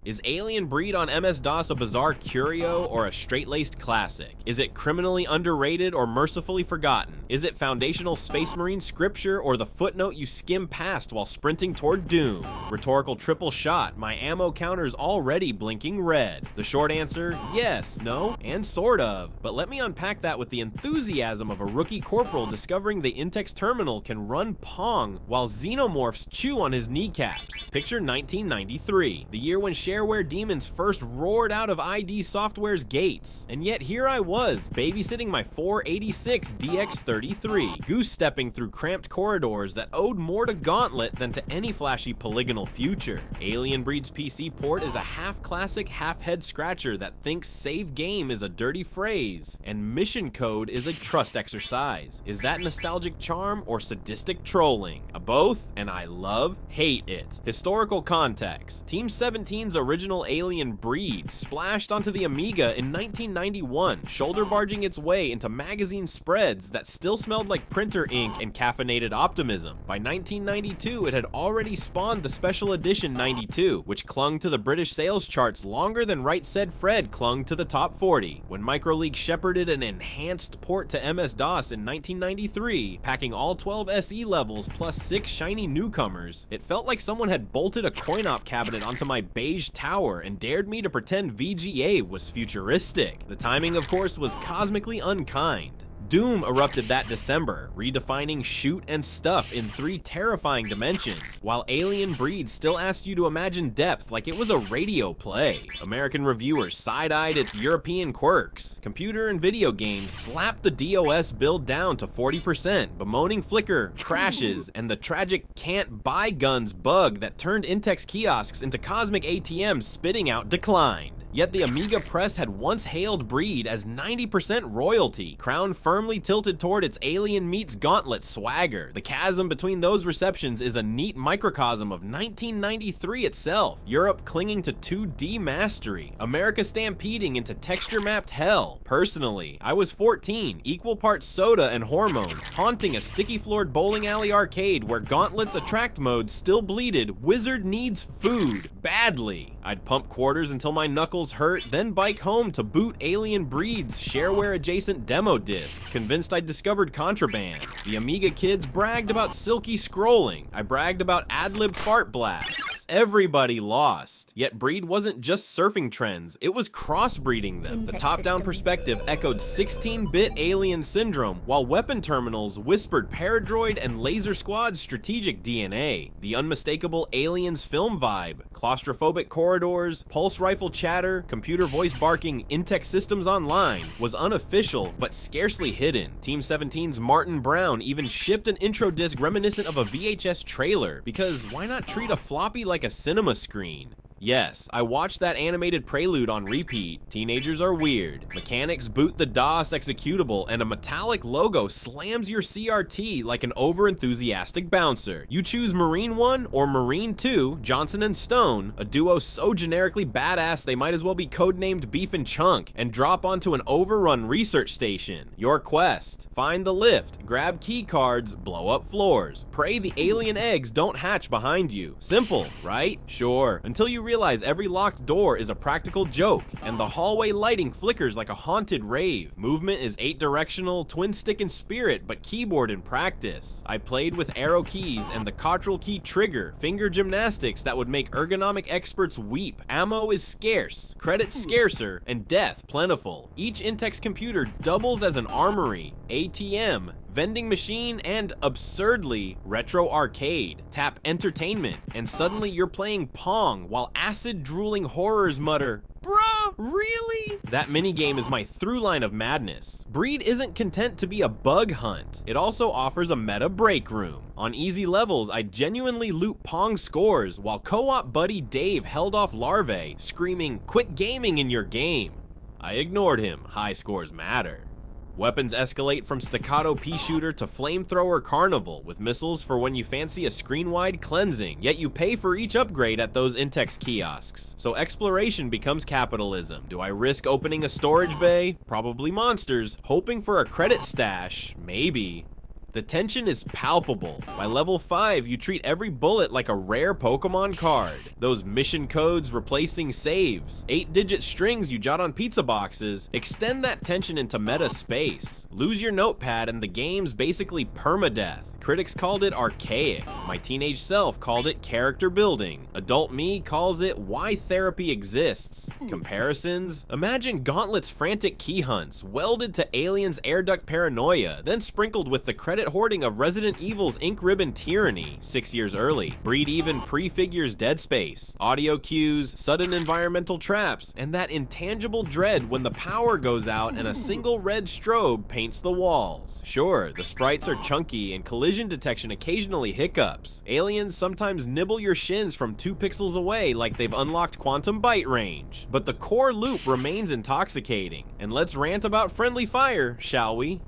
Is Alien Breed on MS-DOS a bizarre curio or a straight-laced classic? Is it criminally underrated or mercifully forgotten? Is it foundational Space Marine scripture or the footnote you skim past while sprinting toward doom? Rhetorical triple shot, my ammo counter's already blinking red. The short answer, yes, no, and sort of. But let me unpack that with the enthusiasm of a rookie corporal discovering the Intex terminal can run Pong while xenomorphs chew on his kneecaps. Picture 1993, the year when shareware demons first roared out of ID Software's gates. And yet here I was, babysitting my 486 DX33, goose-stepping through cramped corridors that owed more to Gauntlet than to any flashy polygonal future. Alien Breed's PC port is a half-classic, half-head-scratcher that thinks save game is a dirty phrase, and mission code is a trust exercise. Is that nostalgic charm or sadistic trolling? A both, and I hate it. Historical context. Team 17's original Alien Breed splashed onto the Amiga in 1991, shoulder barging its way into magazine spreads that still smelled like printer ink and caffeinated optimism. By 1992, it had already spawned the Special Edition 92, which clung to the British sales charts longer than Right Said Fred clung to the top 40. When MicroLeague shepherded an enhanced port to MS-DOS in 1993, packing all 12 SE levels plus 6 shiny newcomers, it felt like someone had bolted a coin-op cabinet onto my beige tower and dared me to pretend VGA was futuristic. The timing, of course, was cosmically unkind. Doom erupted that December, redefining shoot and stuff in 3 terrifying dimensions, while Alien Breed still asked you to imagine depth like it was a radio play. American reviewers side-eyed its European quirks. Computer and video games slapped the DOS build down to 40%, bemoaning flicker, crashes, and the tragic can't buy guns bug that turned Intex kiosks into cosmic ATMs spitting out declined. Yet the Amiga press had once hailed Breed as 90% royalty, crown firmly tilted toward its Alien meets Gauntlet swagger. The chasm between those receptions is a neat microcosm of 1993 itself, Europe clinging to 2D mastery, America stampeding into texture-mapped hell. Personally, I was 14, equal parts soda and hormones, haunting a sticky-floored bowling alley arcade where Gauntlet's attract mode still bleated, "Wizard needs food," badly. I'd pump quarters until my knuckles hurt, then bike home to boot Alien Breed's shareware-adjacent demo disc, convinced I'd discovered contraband. The Amiga kids bragged about silky scrolling. I bragged about ad-lib fart blasts. Everybody lost. Yet Breed wasn't just surfing trends, it was crossbreeding them. The top-down perspective echoed 16-bit Alien syndrome, while weapon terminals whispered Paradroid and Laser Squad's strategic DNA. The unmistakable Aliens film vibe, claustrophobic corridors, pulse rifle chatter, computer voice barking Intex systems online, was unofficial but scarcely hidden. Team 17's Martin Brown even shipped an intro disc reminiscent of a VHS trailer, because why not treat a floppy like a cinema screen? Yes, I watched that animated prelude on repeat. Teenagers are weird. Mechanics boot the DOS executable, and a metallic logo slams your CRT like an over-enthusiastic bouncer. You choose Marine 1 or Marine 2, Johnson and Stone, a duo so generically badass they might as well be codenamed Beef and Chunk, and drop onto an overrun research station. Your quest: find the lift, grab keycards, blow up floors. Pray the alien eggs don't hatch behind you. Simple, right? Sure. Until you realize every locked door is a practical joke, and the hallway lighting flickers like a haunted rave. Movement is 8-directional, twin stick in spirit, but keyboard in practice. I played with arrow keys and the Ctrl key trigger, finger gymnastics that would make ergonomic experts weep. Ammo is scarce, credits scarcer, and death plentiful. Each Intex computer doubles as an armory, ATM, vending machine, and absurdly, retro arcade. Tap entertainment, and suddenly you're playing Pong while acid-drooling horrors mutter, "Bruh, really?" That minigame is my through line of madness. Breed isn't content to be a bug hunt. It also offers a meta break room. On easy levels, I genuinely loot Pong scores, while co-op buddy Dave held off larvae, screaming, "Quit gaming in your game." I ignored him. High scores matter. Weapons escalate from staccato pea shooter to flamethrower carnival, with missiles for when you fancy a screen-wide cleansing, yet you pay for each upgrade at those Intex kiosks. So exploration becomes capitalism. Do I risk opening a storage bay? Probably monsters. Hoping for a credit stash? Maybe. The tension is palpable. By level 5, you treat every bullet like a rare Pokemon card. Those mission codes replacing saves, 8-digit strings you jot on pizza boxes, extend that tension into meta space. Lose your notepad and the game's basically permadeath. Critics called it archaic. My teenage self called it character building. Adult me calls it why therapy exists. Comparisons? Imagine Gauntlet's frantic key hunts, welded to Alien's air duct paranoia, then sprinkled with the credit hoarding of Resident Evil's ink ribbon tyranny 6 years early. Breed even prefigures Dead Space. Audio cues, sudden environmental traps, and that intangible dread when the power goes out and a single red strobe paints the walls. Sure, the sprites are chunky and collision detection occasionally hiccups. Aliens sometimes nibble your shins from 2 pixels away like they've unlocked quantum bite range. But the core loop remains intoxicating. And let's rant about friendly fire, shall we?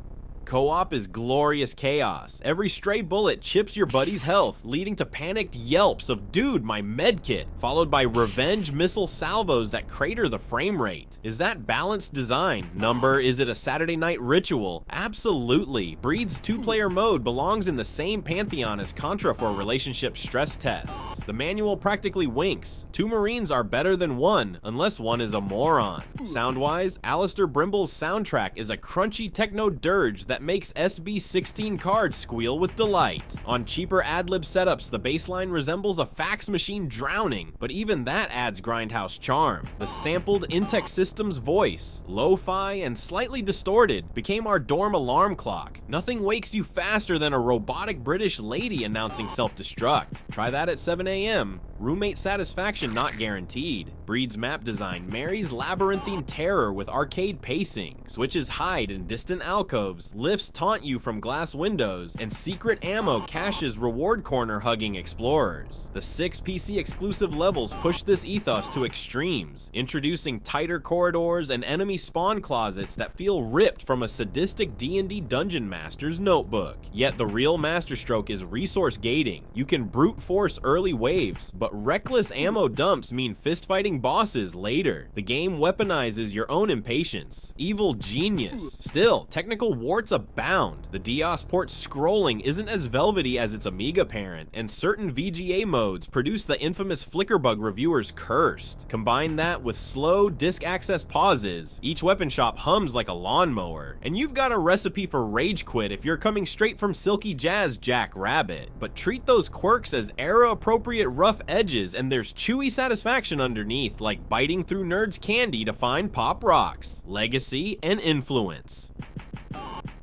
Co-op is glorious chaos. Every stray bullet chips your buddy's health, leading to panicked yelps of "dude, my medkit," followed by revenge missile salvos that crater the frame rate. Is that balanced design? Number, is it a Saturday night ritual? Absolutely. Breed's 2-player mode belongs in the same pantheon as Contra for relationship stress tests. The manual practically winks. 2 Marines are better than 1, unless one is a moron. Sound-wise, Allister Brimble's soundtrack is a crunchy techno dirge that makes SB16 cards squeal with delight. On cheaper ad-lib setups, the baseline resembles a fax machine drowning, but even that adds grindhouse charm. The sampled Intex system's voice, lo-fi and slightly distorted, became our dorm alarm clock. Nothing wakes you faster than a robotic British lady announcing self-destruct. Try that at 7 AM. Roommate satisfaction not guaranteed. Breed's map design marries labyrinthine terror with arcade pacing. Switches hide in distant alcoves, lifts taunt you from glass windows, and secret ammo caches reward corner hugging explorers. The 6 PC exclusive levels push this ethos to extremes, introducing tighter corridors and enemy spawn closets that feel ripped from a sadistic D&D dungeon master's notebook. Yet the real masterstroke is resource gating. You can brute force early waves, but reckless ammo dumps mean fist-fighting bosses later. The game weaponizes your own impatience. Evil genius. Still, technical warts abound. The DOS port scrolling isn't as velvety as its Amiga parent, and certain VGA modes produce the infamous flicker bug reviewers cursed. Combine that with slow disk access pauses, each weapon shop hums like a lawnmower, and you've got a recipe for rage quit if you're coming straight from Silky Jazz Jack Rabbit. But treat those quirks as era-appropriate rough edges, and there's chewy satisfaction underneath, like biting through nerds' candy to find pop rocks, legacy, and influence.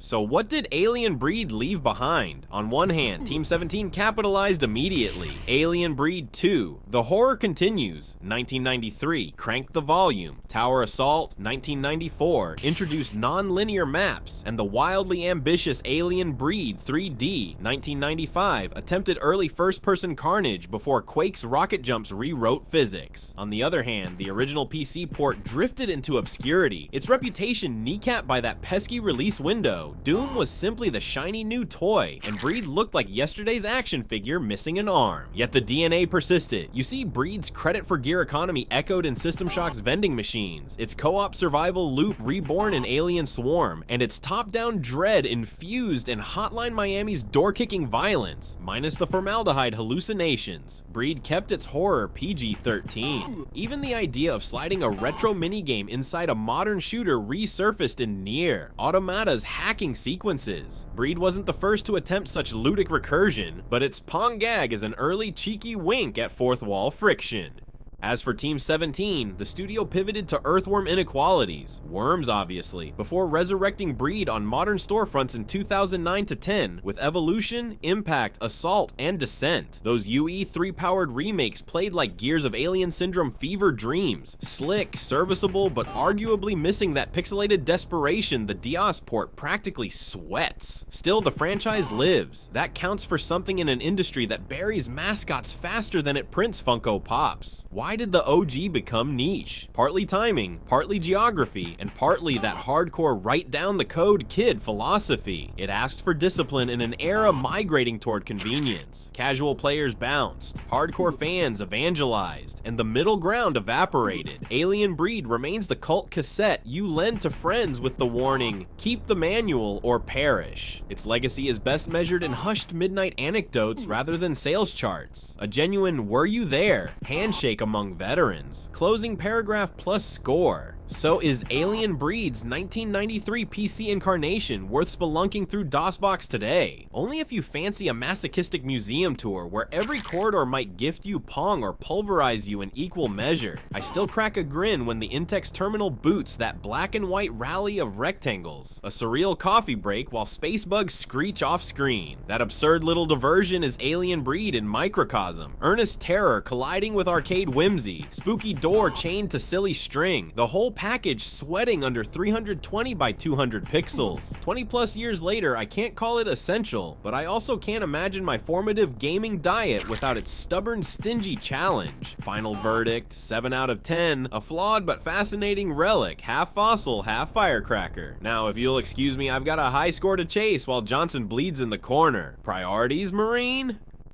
So what did Alien Breed leave behind? On one hand, Team 17 capitalized immediately. Alien Breed 2. The horror continues. 1993, Crank the Volume. Tower Assault. 1994, introduced non-linear maps. And the wildly ambitious Alien Breed 3D. 1995, attempted early first-person carnage before Quake's rocket jumps rewrote physics. On the other hand, the original PC port drifted into obscurity, its reputation kneecapped by that pesky release window. Doom was simply the shiny new toy, and Breed looked like yesterday's action figure missing an arm. Yet the DNA persisted. You see Breed's credit for gear economy echoed in System Shock's vending machines, its co-op survival loop reborn in Alien Swarm, and its top-down dread infused in Hotline Miami's door-kicking violence, minus the formaldehyde hallucinations. Breed kept its horror PG-13. Even the idea of sliding a retro minigame inside a modern shooter resurfaced in Nier, Automata's hacking sequences. Breed wasn't the first to attempt such ludic recursion, but its Pong gag is an early cheeky wink at fourth wall friction. As for Team 17, the studio pivoted to Earthworm inequalities, worms obviously, before resurrecting Breed on modern storefronts in 2009 to 10 with Evolution, Impact, Assault, and Descent. Those UE 3-powered remakes played like Gears of Alien Syndrome fever dreams, slick, serviceable, but arguably missing that pixelated desperation the DOS port practically sweats. Still, the franchise lives. That counts for something in an industry that buries mascots faster than it prints Funko Pops. Why why did the OG become niche? Partly timing, partly geography, and partly that hardcore write down the code kid philosophy. It asked for discipline in an era migrating toward convenience. Casual players bounced, hardcore fans evangelized, and the middle ground evaporated. Alien Breed remains the cult cassette you lend to friends with the warning, keep the manual or perish. Its legacy is best measured in hushed midnight anecdotes rather than sales charts. A genuine "were you there?" handshake among veterans. Closing paragraph plus score. So is Alien Breed's 1993 PC incarnation worth spelunking through DOSBox today? Only if you fancy a masochistic museum tour where every corridor might gift you Pong or pulverize you in equal measure. I still crack a grin when the Intex terminal boots that black and white rally of rectangles. A surreal coffee break while space bugs screech off screen. That absurd little diversion is Alien Breed in microcosm. Earnest terror colliding with arcade whimsy. Spooky door chained to silly string. The whole package sweating under 320 by 200 pixels. 20 plus years later, I can't call it essential, but I also can't imagine my formative gaming diet without its stubborn, stingy challenge. Final verdict, 7 out of 10, a flawed but fascinating relic, half fossil, half firecracker. Now, if you'll excuse me, I've got a high score to chase while Johnson bleeds in the corner. Priorities, Marine?